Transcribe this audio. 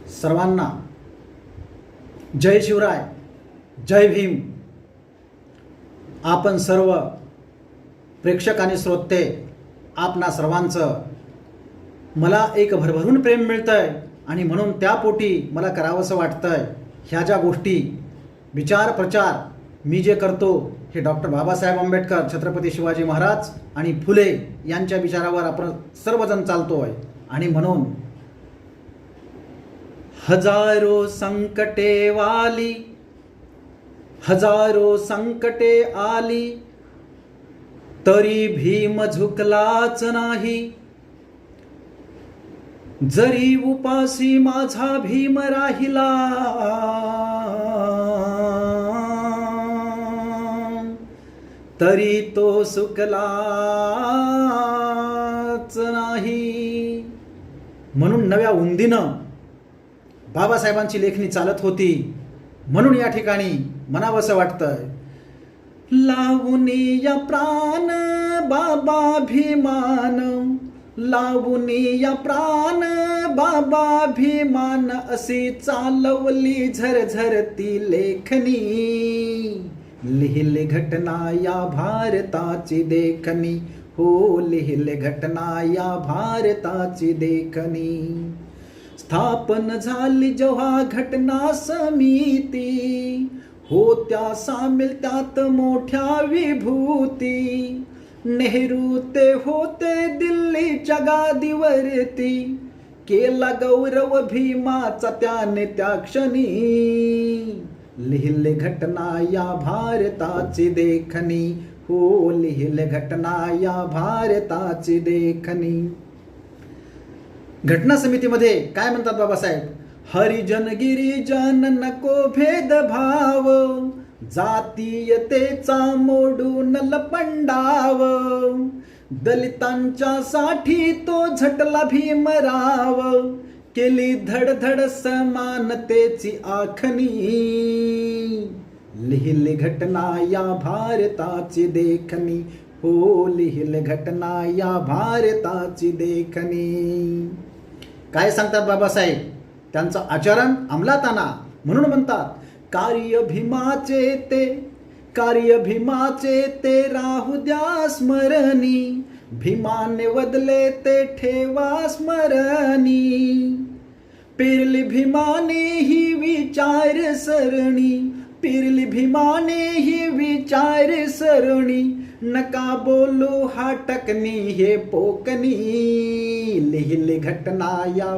सर्वांना जय शिवराय, जय भीम. आपण सर्व प्रेक्षक आणि श्रोते, आपणा सर्वांचं मला एक भरभरून प्रेम मिळतंय आणि म्हणून त्यापोटी मला करावंसं वाटतंय. ह्या ज्या गोष्टी विचार प्रचार मी जे करतो हे डॉक्टर बाबासाहेब आंबेडकर, छत्रपती शिवाजी महाराज आणि फुले यांच्या विचारावर आपण सर्वजण चालतोय. आणि म्हणून हजारो संकटे वाली, हजारो संकटे आली, तरी भीम झुकलाच नाही. जरी उपासी माझा भीम राहिला, तरी तो सुकलाच नाही. म्हणून नव्या उंदीनं बाबासाहेबांची लेखणी चालत होती. म्हणून या ठिकाणी म्हणावंसं वाटतंय, लावूनी या प्राण बाबा भीमान, लावूनी या प्राण बाबा भीमान, अशी चालवली झरझरती लेखनी. लिहिले घटना या भारताची देखणी, हो लिहिले घटना या भारताची देखणी. स्थापन झाली जेव्हा घटना समिती, होत्या सामील त्यात मोठ्या विभूती. नेहरू ते होते दिल्लीच्या गादीवरती, केला गौरव भीमाचा त्याने त्या क्षणी. लिहिले घटना या भारताची देखणी, हो लिहिले घटना या भारताची देखणी. घटना समितीमध्ये काय म्हणतात बाबासाहेब? हरिजन गिरिजन नको भेदभाव, जातीयतेचा मोडून लपंडाव. दलितांच्या साठी तो झटला भीमराव, केली धडधड समानतेची आखणी. लिहिले घटना या भारताची देखणी, हो लिहिले घटना या भारताची देखणी. काय सांगतात बाबासाहेब? त्यांचं आचरण अंमलात आणा. म्हणून म्हणतात, कार्य भीमाचे ते, कार्य भीमाचे ते राहू द्या स्मरणी. भीमाने वदले ते ठेवा स्मरणी. पेरली भीमाने ही विचार सरणी, पेरली भीमाने ही विचार सरणी. नका बोलू हा टकनी हे पोकनी. लिहिले घटना या